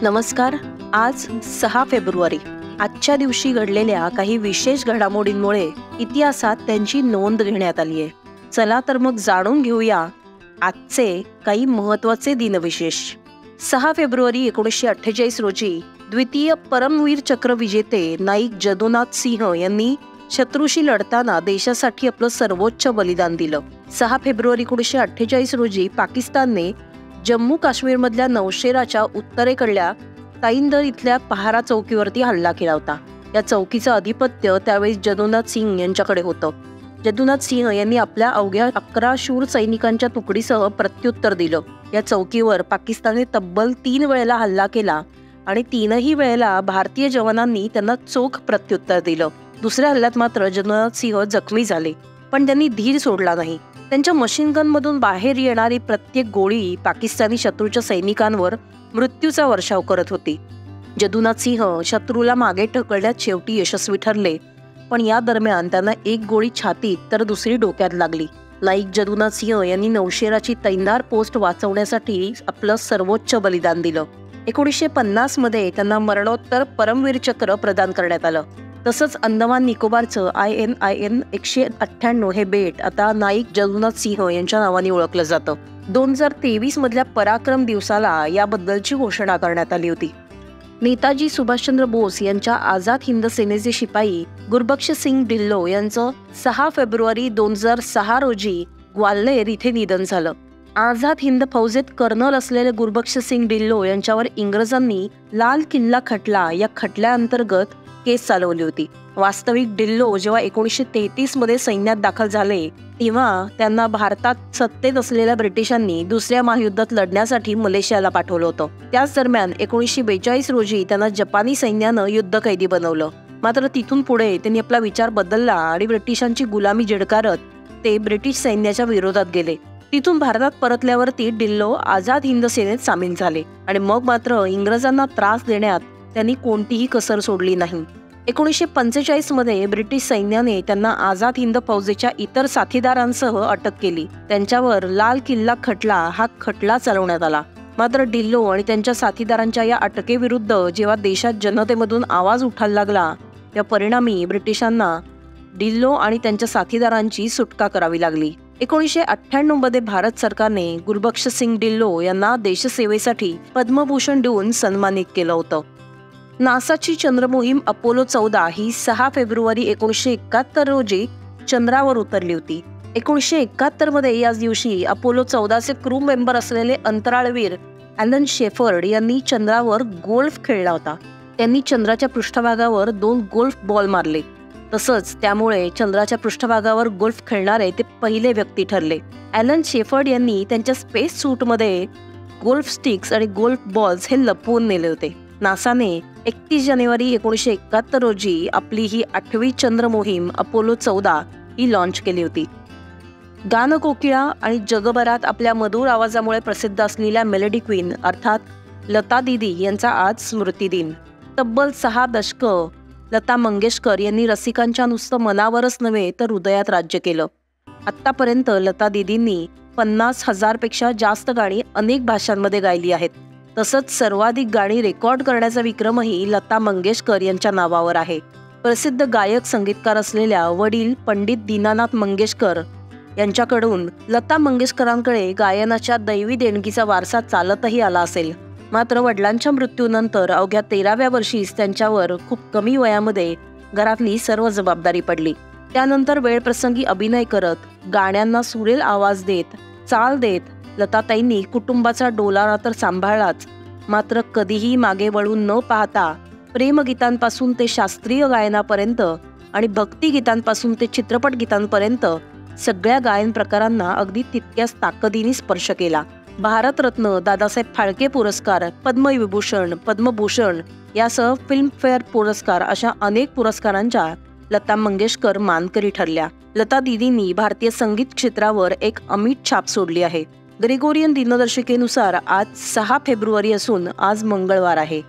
नमस्कार. आज 6 फेब्रुवारी. आजच्या दिवशी घडलेल्या काही विशेष घडामोडींमुळे इतिहासात त्यांची नोंद घेण्यात आली आहे. चला तर मग जाणून घेऊया आजचे काही महत्त्वाचे दिनविशेष. 6 फेब्रुवारी 1948 रोजी द्वितीय परमवीर चक्र विजेते नाईक जदुनाथ सिंह यांनी शत्रूशी लढताना देशासाठी आपलं सर्वोच्च बलिदान दिलं. 6 फेब्रुवारी 1948 रोजी पाकिस्तानने जम्मू काश्मीरमधल्या नौशेराच्या उत्तरेकडल्या ताईंदर इथल्या पहारा चौकीवरती हल्ला केला होता. या चौकीचं अधिपत्य त्यावेळी जदुनाथ सिंह यांच्याकडे होतं. जदुनाथ सिंह यांनी आपल्या अवघ्या 11 शूर सैनिकांच्या तुकडीसह प्रत्युत्तर दिलं. या चौकीवर पाकिस्तानने तब्बल 3 वेळेला हल्ला केला आणि 3ही वेळेला भारतीय जवानांनी त्यांना चोख प्रत्युत्तर दिलं. दुसऱ्या हल्ल्यात मात्र जदुनाथ सिंह जखमी झाले, पण त्यांनी धीर सोडला नाही. त्यांच्या मशीन गन मधून बाहेर येणारी प्रत्येक गोळी पाकिस्तानी शत्रूच्या सैनिकांवर मृत्यूचा वर्षाव करत होती. जदुनाथ सिंह शत्रूला मागे ढकलण्यात शेवटी यशस्वी ठरले, पण या दरम्यान त्यांना एक गोळी छातीत तर दुसरी डोक्यात लागली. नाईक जदुनाथ सिंह यांनी नौशेराची तैंदार पोस्ट वाचवण्यासाठी आपलं सर्वोच्च बलिदान दिलं. 1950 मध्ये त्यांना मरणोत्तर परमवीर चक्र प्रदान करण्यात आलं. तसंच अंदमान निकोबारचं ININ 198 हे बेट आता नाईक जदुनाथ सिंह यांच्या नावाने ओळखलं जातं. 2023 मधल्या पराक्रम दिवसाला याबद्दलची घोषणा करण्यात आली होती. नेताजी सुभाषचंद्र बोस यांच्या आझाद हिंद सेनेचे शिपाई गुरबख्श सिंग ढिल्लो यांचं 6 फेब्रुवारी 2006 रोजी ग्वाल्हेर इथे निधन झालं. आझाद हिंद फौजेत कर्नल असलेले गुरबख्श सिंग ढिल्लो यांच्यावर इंग्रजांनी लाल किल्ला खटला या खटल्याअंतर्गत केस चालवली होती. वास्तविक ढिल्लो जेव्हा 1933 मध्ये सैन्यात दाखल झाले तेव्हा त्यांना भारतात सत्तेत असलेल्या ब्रिटिशांनी दुसऱ्या महायुद्धात लढण्यासाठी मलेशियाला पाठवलं होतं. त्याच दरम्यान 1942 रोजी त्यांना जपानी सैन्यानं युद्धकैदी बनवलं. मात्र तिथून पुढे त्यांनी आपला विचार बदलला आणि ब्रिटिशांची गुलामी झिडकारत ते ब्रिटिश सैन्याच्या विरोधात गेले. तिथून भारतात परतल्यावरती ढिल्लो आझाद हिंद सेनेत सामील झाले आणि मग मात्र इंग्रजांना त्रास देण्यात त्यांनी कोणतीही कसर सोडली नाही. 1945 मध्ये ब्रिटिश सैन्याने त्यांना आझाद हिंद फौजेच्या इतर साथीदारांसह अटक केली. त्यांच्यावर लाल किल्ला खटला हा खटला चालवण्यात आला. मात्र ढिल्लो आणि त्यांच्या साथीदारांच्या या अटकेविरुद्ध जेव्हा देशात जनतेमधून आवाज उठायला लागला त्या परिणामी ब्रिटिशांना ढिल्लो आणि त्यांच्या साथीदारांची सुटका करावी लागली. 1998 मध्ये भारत सरकारने गुरबख्श सिंग ढिल्लो यांना देशसेवेसाठी पद्मभूषण देऊन सन्मानित केलं होतं. नासाची चंद्रमोहीम अपोलो 14 ही 6 फेब्रुवारी 1971 रोजी चंद्रावर उतरली होती. 1971 मध्ये याच दिवशी अपोलो 14चे क्रू मेंबर असलेले अंतराळवीर ॲलन शेफर्ड यांनी चंद्रावर गोल्फ खेळला होता. त्यांनी चंद्राच्या पृष्ठभागावर 2 गोल्फ बॉल मारले. तसंच त्यामुळे चंद्राच्या पृष्ठभागावर गोल्फ खेळणारे ते पहिले व्यक्ती ठरले. ॲलन शेफर्ड यांनी त्यांच्या स्पेस सूटमध्ये गोल्फ स्टिक्स आणि गोल्फ बॉल्स हे लपवून नेले होते. नासाने 31 जानेवारी 1971 रोजी आपली ही 8वी चंद्र मोहीम अपोलो 14 ही लॉन्च केली होती. गानकोकिळा आणि जगभरात आपल्या मधुर आवाजामुळे प्रसिद्ध असलेल्या मेलडी क्वीन अर्थात लता दीदी यांचा आज स्मृती दिन. तब्बल 6 दशकं लता मंगेशकर यांनी रसिकांच्या नुसतं मनावरच नव्हे तर हृदयात राज्य केलं. आत्तापर्यंत लता दीदींनी 50,000 पेक्षा जास्त गाणी अनेक भाषांमध्ये गायली आहेत. तसंच सर्वाधिक गाणी रेकॉर्ड करण्याचा विक्रमही लता मंगेशकर यांच्या नावावर आहे. प्रसिद्ध गायक संगीतकार असलेल्या वडील पंडित दीनानाथ मंगेशकर यांच्याकडून लता मंगेशकरांकडे गायनाच्या दैवी देणगीचा वारसा चालतही आला असेल. मात्र वडिलांच्या मृत्यूनंतर अवघ्या 13व्या वर्षीच त्यांच्यावर खूप कमी वयामध्ये घरातली सर्व जबाबदारी पडली. त्यानंतर वेळप्रसंगी अभिनय करत गाण्यांना सुरेल आवाज देत चाल देत लताताईंनी कुटुंबाचा डोलारा तर सांभाळलाच, मात्र कधीही मागे वळून न पाहता प्रेमगीतांपासून ते शास्त्रीय गायनापर्यंत आणि भक्तिगीतांपासून ते चित्रपट गीतांपर्यंत सगळ्या गायन प्रकारांना अगदी तितक्याच ताकदीने स्पर्श केला. भारतरत्न, दादासाहेब फाळके पुरस्कार, पद्मविभूषण, पद्मभूषण यासह फिल्मफेअर पुरस्कार अशा अनेक पुरस्कारांच्या लता मंगेशकर मानकरी ठरल्या. लता दीदींनी भारतीय संगीत क्षेत्रावर एक अमिट छाप सोडली आहे. ग्रेगोरियन दिनदर्शिकेनुसार आज 6 फेब्रुवारी असून आज मंगळवार आहे.